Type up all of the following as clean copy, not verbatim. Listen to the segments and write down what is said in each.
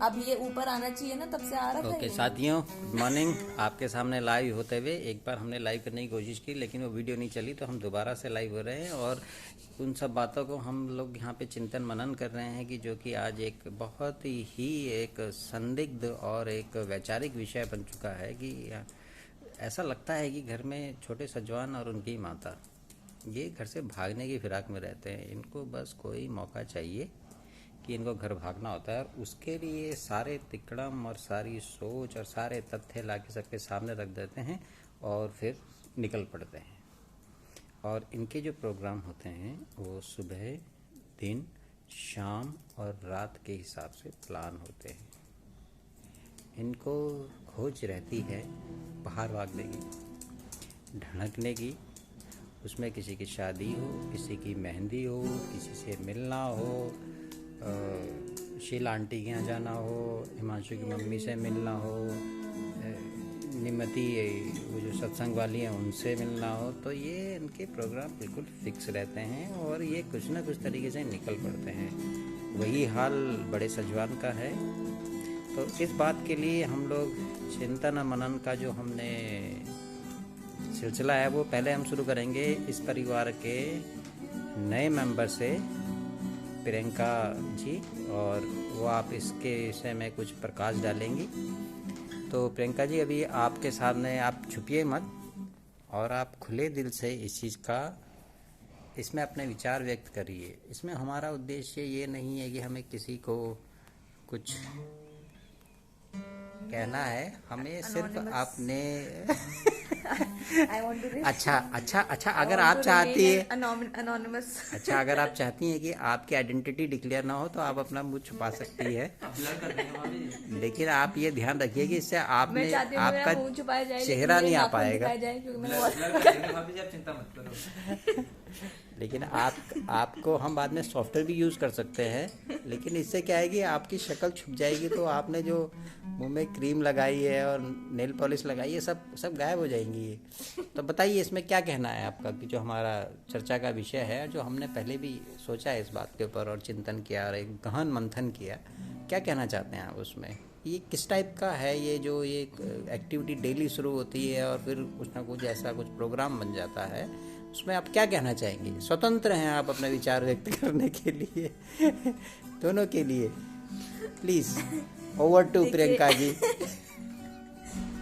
अब ये ऊपर आना चाहिए ना, तब से आ रहा था ओके ये। साथियों, गुड मॉर्निंग। आपके सामने लाइव होते हुए एक बार हमने लाइव करने की कोशिश की, लेकिन वो वीडियो नहीं चली, तो हम दोबारा से लाइव हो रहे हैं और उन सब बातों को हम लोग यहाँ पे चिंतन मनन कर रहे हैं कि जो कि आज एक बहुत ही एक संदिग्ध और एक वैचारिक विषय बन चुका है कि ऐसा लगता है कि घर में छोटे सजवान और उनकी माता ये घर से भागने की फिराक में रहते हैं। इनको बस कोई मौका चाहिए कि इनको घर भागना होता है, और उसके लिए सारे तिकड़म और सारी सोच और सारे तथ्य लाके सबके सामने रख देते हैं और फिर निकल पड़ते हैं। और इनके जो प्रोग्राम होते हैं वो सुबह, दिन, शाम और रात के हिसाब से प्लान होते हैं। इनको खोज रहती है बाहर भागने की, ढड़कने की, उसमें किसी की शादी हो, किसी की मेहंदी हो, किसी से मिलना हो, शीला आंटी के यहाँ जाना हो, हिमांशु की मम्मी से मिलना हो, निमति वो जो सत्संग वाली हैं उनसे मिलना हो, तो ये इनके प्रोग्राम बिल्कुल फिक्स रहते हैं और ये कुछ ना कुछ तरीके से निकल पड़ते हैं। वही हाल बड़े सजवान का है। तो इस बात के लिए हम लोग चिंतन मनन का जो हमने सिलसिला है वो पहले हम शुरू करेंगे इस परिवार के नए मेंबर से, प्रियंका जी, और वो आप इसके विषय में कुछ प्रकाश डालेंगी। तो प्रियंका जी, अभी आपके सामने, आप छुपिए मत और आप खुले दिल से इस चीज़ का, इसमें अपने विचार व्यक्त करिए। इसमें हमारा उद्देश्य ये नहीं है कि हमें किसी को कुछ कहना है, हमें सिर्फ आपने अच्छा अगर आप चाहती है अनोनिमस। अच्छा अगर आप चाहती हैं कि आपकी आइडेंटिटी डिक्लेयर ना हो तो आप अपना मुंह छुपा सकती है, लेकिन आप ये ध्यान रखिए कि इससे आपने आपका चेहरा नहीं आ पाएगा। चिंता मत करो। लेकिन आपको हम बाद में सॉफ्टवेयर भी यूज़ कर सकते हैं, लेकिन इससे क्या है कि आपकी शक्ल छुप जाएगी, तो आपने जो मुंह में क्रीम लगाई है और नेल पॉलिश लगाई है सब गायब हो जाएंगी। तो बताइए इसमें क्या कहना है आपका, कि जो हमारा चर्चा का विषय है, जो हमने पहले भी सोचा है इस बात के ऊपर और चिंतन किया और एक गहन मंथन किया, क्या कहना चाहते हैं आप उसमें? ये किस टाइप का है, ये जो ये एक्टिविटी डेली शुरू होती है और फिर कुछ ना कुछ ऐसा कुछ प्रोग्राम बन जाता है, उसमें आप क्या कहना चाहेंगे? स्वतंत्र हैं आप अपने विचार व्यक्त करने के लिए दोनों के लिए। Please over to Priyanka ji.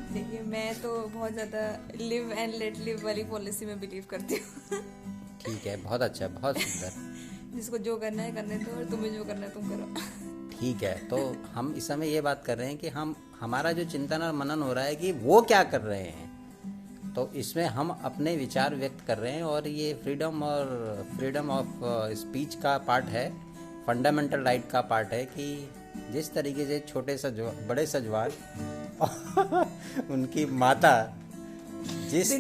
देखिए, मैं तो बहुत ज़्यादा लिव एंड लेट लिव वाली पॉलिसी में बिलीव करती हूँ। ठीक है, बहुत अच्छा, बहुत सुंदर। जिसको जो करना है करने दो और तुम्हें जो करना है तुम करो। ठीक है, तो हम इस समय ये बात कर रहे हैं कि हमारा जो चिंतन और मनन हो रहा है कि वो क्या कर रहे हैं, तो इसमें हम अपने विचार व्यक्त कर रहे हैं और ये फ्रीडम ऑफ स्पीच का पार्ट है, फंडामेंटल राइट का पार्ट है कि जिस तरीके से बड़े सजवान उनकी माता जिस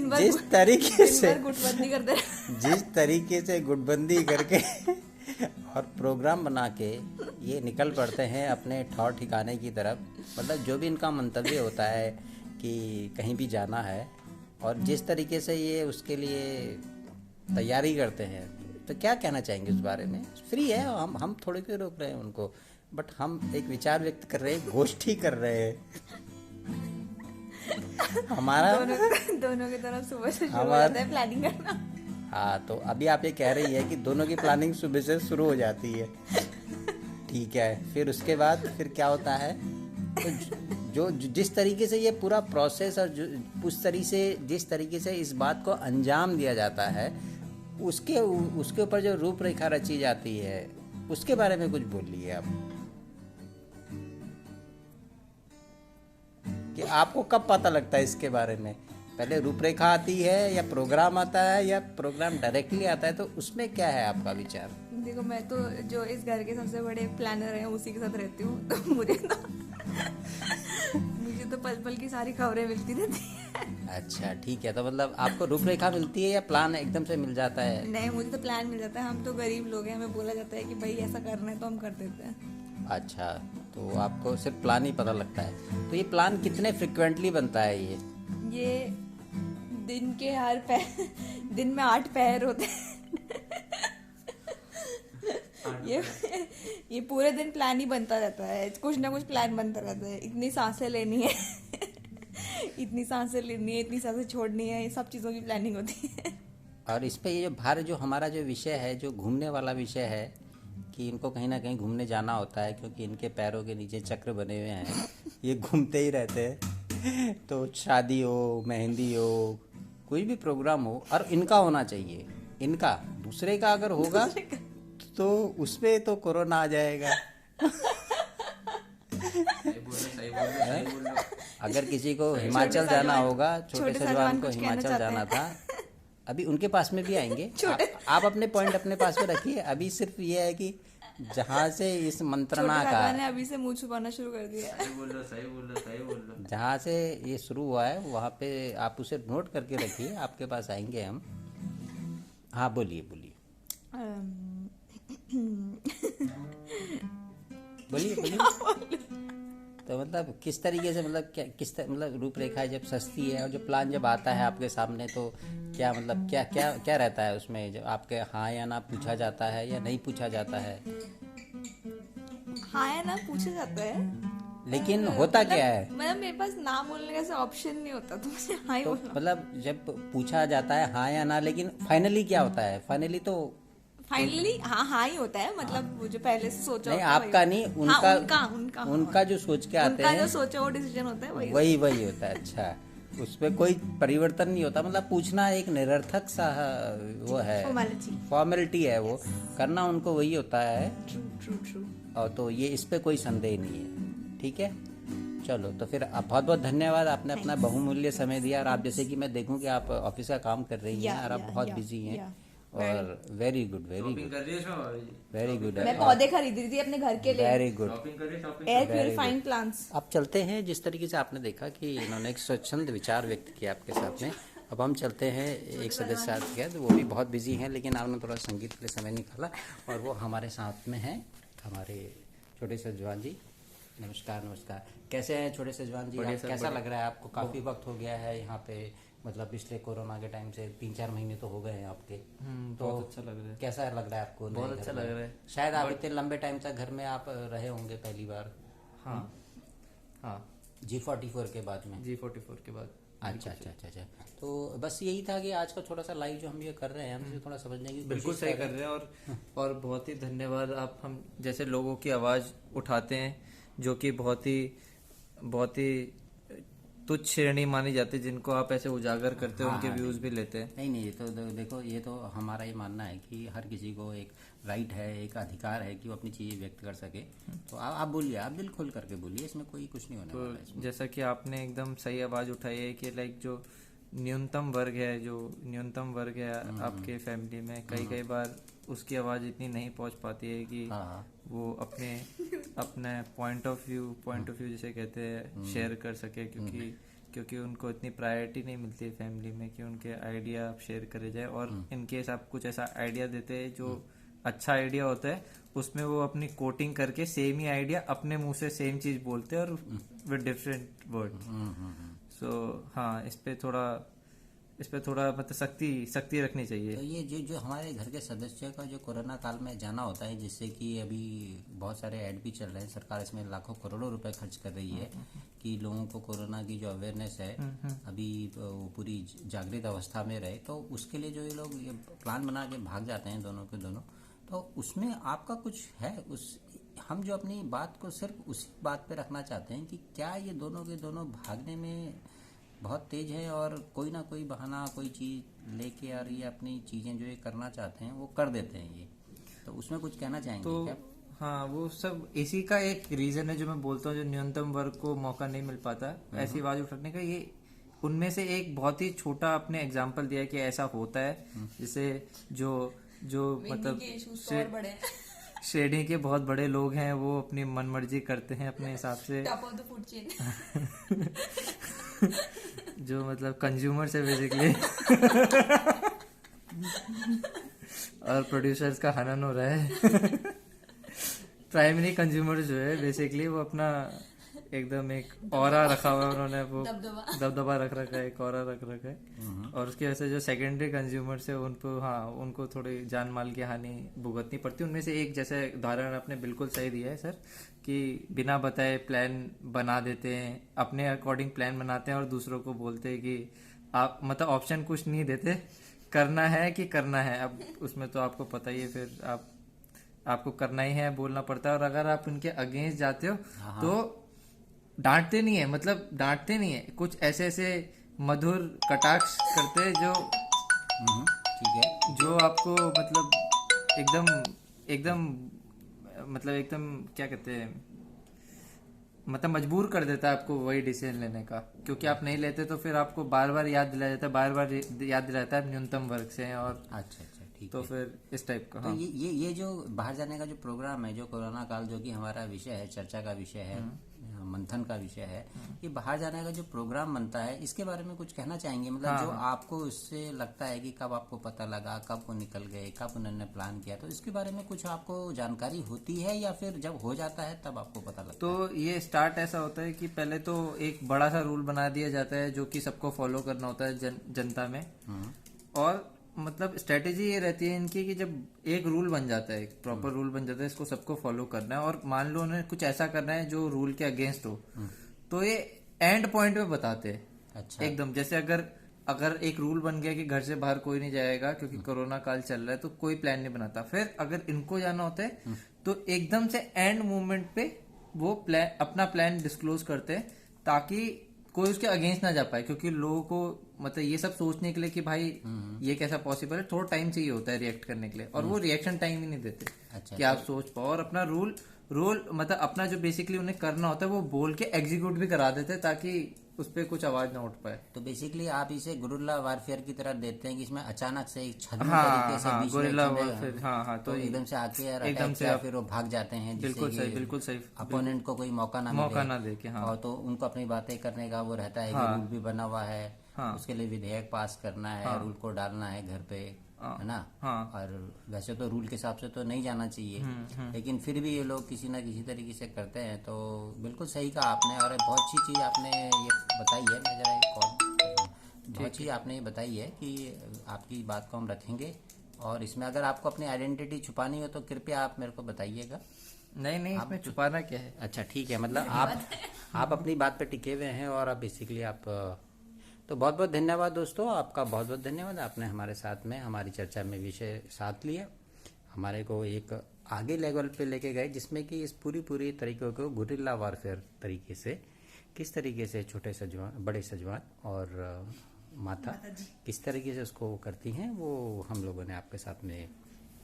तरीके से गुटबंदी करते जिस तरीके से गुटबंदी करके और प्रोग्राम बना के ये निकल पड़ते हैं अपने ठौर ठिकाने की तरफ, मतलब जो भी इनका मंतव्य होता है कि कहीं भी जाना है, और जिस तरीके से ये उसके लिए तैयारी करते हैं, तो क्या कहना चाहेंगे उस बारे में? फ्री है, हम थोड़े क्यों रोक रहे हैं उनको, बट हम एक विचार व्यक्त कर रहे हैं, गोष्ठी कर रहे हैं। हमारा दोनों की तरफ सुबह से शुरू हो जाता है प्लानिंग करना। हाँ, तो अभी आप ये कह रही है कि दोनों की प्लानिंग सुबह से शुरू हो जाती है। ठीक है, फिर उसके बाद फिर क्या होता है? तो जिस तरीके से ये पूरा प्रोसेस और जिस तरीके से इस बात को अंजाम दिया जाता है, उसके ऊपर जो रूपरेखा रची जाती है, उसके बारे में कुछ बोलिए आप, कि आपको कब पता लगता है इसके बारे में? पहले रूपरेखा आती है या प्रोग्राम आता है या प्रोग्राम डायरेक्टली आता है, तो उसमें क्या है आपका विचार? देखो, मैं तो जो इस घर के सबसे बड़े प्लानर हैं उसी के साथ रहती हूँ, तो मुझे तो पल पल की सारी खबरें मिलती रहती है। अच्छा, ठीक है, तो मतलब आपको रूपरेखा मिलती है या प्लान एकदम से मिल जाता है? नहीं, मुझे तो प्लान मिल जाता है। हम तो गरीब लोग हैं, हमें बोला जाता है कि भाई ऐसा करना है तो हम कर देते हैं। अच्छा, तो आपको सिर्फ प्लान ही पता लगता है। तो ये प्लान कितने फ्रिक्वेंटली बनता है? ये दिन के दिन में 8 पहर होते हैं। ये पूरे दिन प्लान ही बनता रहता है, कुछ ना कुछ प्लान बनता रहता है। इतनी सांसें लेनी है इतनी सांसें लेनी है, इतनी सांसें छोड़नी है, ये सब चीज़ों की प्लानिंग होती है। और इस पे ये जो भारत जो हमारा जो विषय है, जो घूमने वाला विषय है, कि इनको कहीं ना कहीं घूमने जाना होता है क्योंकि इनके पैरों के नीचे चक्र बने हुए हैं, ये घूमते ही रहते हैं। तो शादी हो, मेहंदी हो, कोई भी प्रोग्राम हो, और इनका होना चाहिए। इनका दूसरे का अगर होगा तो उसपे तो कोरोना आ जाएगा। सही बोल लो। अगर किसी को हिमाचल जाना होगा, छोटे से जवान को कुछ कहना हिमाचल चाहते जाना हैं। था, अभी उनके पास में भी आएंगे। आप अपने पॉइंट अपने पास में रखिए। अभी सिर्फ ये है कि जहाँ से इस मंत्रणा छोटे का, भगवान ने अभी से मुंह छुपाना शुरू कर दिया है। सही बोल लो, सही बोल लो, सही बोल लो। जहाँ से ये शुरू हुआ है वहाँ पे आप उसे नोट करके रखिए, आपके पास आएंगे हम। हाँ, बोलिए बोलिए बोलिए बोलिए। तो मतलब किस तरीके से, मतलब क्या, मतलब रूपरेखा है जब सस्ती है, और जो प्लान जब आता है आपके सामने, तो क्या मतलब क्या क्या क्या रहता है उसमें? जब आपके हाँ या ना पूछा जाता है या नहीं पूछा जाता है? हाँ या ना पूछा जाता है, लेकिन होता क्या है? मतलब मेरे पास ना बोलने का ऐसा ऑप्शन नहीं होता, तो मुझे हाँ ही तो बोलना। मतलब जब पूछा जाता है हाँ या ना, लेकिन फाइनली क्या होता है? फाइनली तो फाइनली हाँ हाँ ही होता है, मतलब वो जो पहले से सोचा नहीं, होता है आपका वही। नहीं, हाँ, उनका उनका जो सोच के आते उनका जो हैं सोचा वो डिसीजन होता है वही। वही होता है। अच्छा, उस पर कोई परिवर्तन नहीं होता। मतलब पूछना एक निरर्थक सा वो है, फॉर्मेलिटी है, वो करना उनको वही होता है। True true true. और तो ये इस पे कोई संदेह नहीं है। ठीक है, चलो तो फिर बहुत बहुत धन्यवाद, आपने अपना बहुमूल्य समय दिया। और आप जैसे कि मैं देखूं कि आप ऑफिस का काम कर रही हैं और आप बहुत बिजी हैं, और very good, very shopping good, कर रही है इसमें भाभी जी? वेरी गुड, मैं पौधे खरीद रही थी अपने घर के लिए, वेरी गुड। शॉपिंग कर रही है, शॉपिंग। Air purifying plants. अब चलते हैं, जिस तरीके से आपने देखा कि इन्होंने एक स्वच्छंद विचार व्यक्त किया आपके साथ में। अब हम चलते हैं एक सदस्य साथ गए, तो वो भी बहुत बिजी हैं, लेकिन आपने थोड़ा संगीत के लिए समय निकाला, और वो हमारे साथ में हैं, हमारे छोटे से जवान जी। नमस्कार नमस्कार, कैसे हैं छोटे से जवान जी? बढ़िया आप सर, कैसा बढ़िया। लग रहा है आपको? काफ़ी वक्त हो गया है यहाँ पे, मतलब पिछले कोरोना के टाइम से 3-4 महीने तो हो गए हैं आपके। तो बहुत अच्छा लग रहा है। कैसा लग रहा है आपको? बहुत नए अच्छा घर में? लग रहा है। शायद आप इतने लंबे टाइम तक घर में आप रहे होंगे पहली बार। हाँ हाँ, G44 के बाद में। G44 के बाद। अच्छा अच्छा अच्छा अच्छा। तो बस यही था कि आज का थोड़ा सा लाइव जो हम ये कर रहे हैं, हम इसे थोड़ा समझने की बिल्कुल कोशिश सही कर रहे हैं। और बहुत ही धन्यवाद, आप हम जैसे लोगों की आवाज़ उठाते हैं, जो कि बहुत ही तुच्छ श्रेणी मानी जाती है, जिनको आप ऐसे उजागर करते हो, उनके व्यूज भी लेते हैं। नहीं नहीं, ये तो देखो, ये तो हमारा ये मानना है कि हर किसी को एक राइट है, एक अधिकार है कि वो अपनी चीज़ें व्यक्त कर सके। तो आप बोलिए, आप दिल खोल करके बोलिए, इसमें कोई कुछ नहीं होने वाला है इसमें। जैसा कि आपने एकदम सही आवाज़ उठाई है कि लाइक जो न्यूनतम वर्ग है आपके फैमिली में, कई बार उसकी आवाज़ इतनी नहीं पहुंच पाती है कि हाँ, वो अपने पॉइंट ऑफ व्यू जिसे कहते हैं शेयर कर सके, क्योंकि उनको इतनी प्रायोरिटी नहीं मिलती है फैमिली में कि उनके आइडिया आप शेयर करे जाए। और इनकेस आप कुछ ऐसा आइडिया देते हैं जो अच्छा आइडिया होता है, उसमें वो अपनी कोटिंग करके सेम ही आइडिया अपने मुंह से सेम चीज बोलते हैं, और विद डिफरेंट वर्ड। सो हाँ, इस पे थोड़ा मतलब सख्ती रखनी चाहिए। तो ये जो हमारे घर के सदस्य का जो कोरोना काल में जाना होता है, जिससे कि अभी बहुत सारे ऐड भी चल रहे हैं, सरकार इसमें लाखों करोड़ों रुपए खर्च कर रही है कि लोगों को कोरोना की जो अवेयरनेस है अभी वो पूरी जागृत अवस्था में रहे। तो उसके लिए जो ये लोग ये प्लान बना के भाग जाते हैं दोनों के दोनों, तो उसमें आपका कुछ है? हम जो अपनी बात को सिर्फ उसी बात पे रखना चाहते हैं कि क्या ये दोनों के दोनों भागने में बहुत तेज है, और कोई ना कोई बहाना, कोई चीज लेके, और ये अपनी चीजें जो ये करना चाहते हैं वो कर देते हैं ये। तो उसमें कुछ कहना चाहेंगे तो क्या? हाँ, वो सब इसी का एक रीजन है जो मैं बोलता हूँ, जो न्यूनतम वर्ग को मौका नहीं मिल पाता ऐसी आवाज उठाने का। ये उनमें से एक बहुत ही छोटा आपने एग्जाम्पल दिया कि ऐसा होता है, जिसे जो मतलब श्रेणी के बहुत बड़े लोग हैं, वो अपनी मनमर्जी करते हैं अपने हिसाब से, top of the food chain. जो मतलब कंज्यूमर से बेसिकली और प्रोड्यूसर्स का हनन हो रहा है। प्राइमरी कंज्यूमर जो है बेसिकली वो अपना एकदम एक ऑरा रखा हुआ है उन्होंने, वो दबदबा। दबदबा रख रखा है, एक ऑरा रख रखा है। और उसकी वजह से जो सेकेंडरी कंज्यूमर्स है उनको, हाँ, उनको थोड़ी जान माल की हानि भुगतनी पड़ती है। उनमें से एक जैसे उदाहरण आपने बिल्कुल सही दिया है सर, कि बिना बताए प्लान बना देते हैं, अपने अकॉर्डिंग प्लान बनाते हैं और दूसरों को बोलते हैं कि आप, मतलब ऑप्शन कुछ नहीं देते, करना है कि करना है। अब उसमें तो आपको पता ही है, फिर आपको करना ही है, बोलना पड़ता है। और अगर आप उनके अगेंस्ट जाते हो तो डांटते नहीं है, मतलब डांटते नहीं है, कुछ ऐसे ऐसे मधुर कटाक्ष करते हैं जो ठीक है। जो आपको मतलब एकदम एकदम मतलब एकदम क्या कहते हैं, मतलब मजबूर कर देता है आपको वही डिसीजन लेने का, क्योंकि आप नहीं लेते तो फिर आपको बार बार याद दिलाया जाता है, बार बार याद दिलाता है न्यूनतम वर्ग से हैं। और अच्छा अच्छा, ठीक तो है। फिर इस टाइप का। तो हाँ, ये जो बाहर जाने का जो प्रोग्राम है, जो कोरोना काल जो कि हमारा विषय है, चर्चा का विषय है, मंथन का विषय है, ये बाहर जाने का जो प्रोग्राम बनता है, इसके बारे में कुछ कहना चाहेंगे? मतलब जो आपको इससे लगता है कि कब आपको पता लगा, कब वो निकल गए, कब उन्होंने प्लान किया, तो इसके बारे में कुछ आपको जानकारी होती है या फिर जब हो जाता है तब आपको पता लगता है? तो ये स्टार्ट ऐसा होता है कि पहले तो एक बड़ा सा रूल बना दिया जाता है जो कि सबको फॉलो करना होता है जनता में। और मतलब स्ट्रेटेजी ये रहती है इनकी कि जब एक रूल बन जाता है, एक प्रॉपर रूल बन जाता है, इसको सबको फॉलो करना है, और मान लो उन्हें कुछ ऐसा करना है जो रूल के अगेंस्ट हो, तो ये एंड पॉइंट पे बताते हैं। अच्छा। एकदम जैसे अगर एक रूल बन गया कि घर से बाहर कोई नहीं जाएगा क्योंकि कोरोना काल चल रहा है, तो कोई प्लान नहीं बनाता। फिर अगर इनको जाना होता है तो एकदम से एंड मोमेंट पे वो अपना प्लान डिस्क्लोज करते हैं, ताकि कोई उसके अगेंस्ट ना जा पाए, क्योंकि लोगों को मतलब ये सब सोचने के लिए कि भाई ये कैसा पॉसिबल है, थोड़ा टाइम चाहिए होता है रिएक्ट करने के लिए, और वो रिएक्शन टाइम ही नहीं देते। अच्छा, कि आप सोच पाओ, और अपना रूल मतलब अपना जो बेसिकली उन्हें करना होता है वो बोल के एग्जीक्यूट भी करा देते हैं, ताकि उस पर कुछ आवाज ना उठ पाए। तो बेसिकली आप इसे गुरिल्ला वारफेयर की तरह देते हैं कि इसमें अचानक से एक छद्म हाँ, तरीके से हाँ, बीच में गुरिल्ला चले- वारफेयर, हाँ, तो एकदम से आके और एकदम अटैक से किया, आप- फिर वो भाग जाते हैं, बिल्कुल सही, बिल्कुल सही, अपोनेंट को कोई मौका ना दे के। हाँ, और तो उनको अपनी बातें करने का वो रहता है कि रूल भी बना हुआ है, उसके लिए विधेयक पास करना है, रूल को डालना है घर पे, है ना। और वैसे तो रूल के हिसाब से तो नहीं जाना चाहिए, लेकिन फिर भी ये लोग किसी ना किसी तरीके से करते हैं। तो बिल्कुल सही कहा आपने, और बहुत अच्छी चीज़ आपने ये बताई है। मैं जरा एक और बहुत चीज़ आपने ये बताई है कि आपकी बात को हम रखेंगे, और इसमें अगर आपको अपनी आइडेंटिटी छुपानी हो तो कृपया आप मेरे को बताइएगा। नहीं, इसमें छुपाना क्या है। अच्छा, ठीक है, मतलब आप अपनी बात पे टिके हुए हैं, और अब बेसिकली आप तो बहुत बहुत धन्यवाद दोस्तों, आपका बहुत बहुत धन्यवाद। आपने हमारे साथ में हमारी चर्चा में विषय साथ लिया, हमारे को एक आगे लेवल पे लेके गए, जिसमें कि इस पूरी तरीकों को गुरिल्ला वारफेयर तरीके से, किस तरीके से छोटे सजवान, बड़े सजवान और माता किस तरीके से उसको करती हैं, वो हम लोगों ने आपके साथ में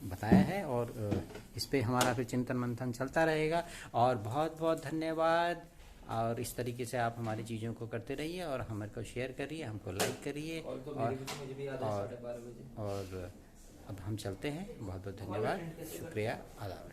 बताया है। और इस पे हमारा फिर चिंतन मंथन चलता रहेगा। और बहुत बहुत धन्यवाद। और इस तरीके से आप हमारी चीज़ों को करते रहिए, और हमारे को शेयर करिए, हमको लाइक करिए, और अब हम चलते हैं। बहुत बहुत धन्यवाद, शुक्रिया, आदाब।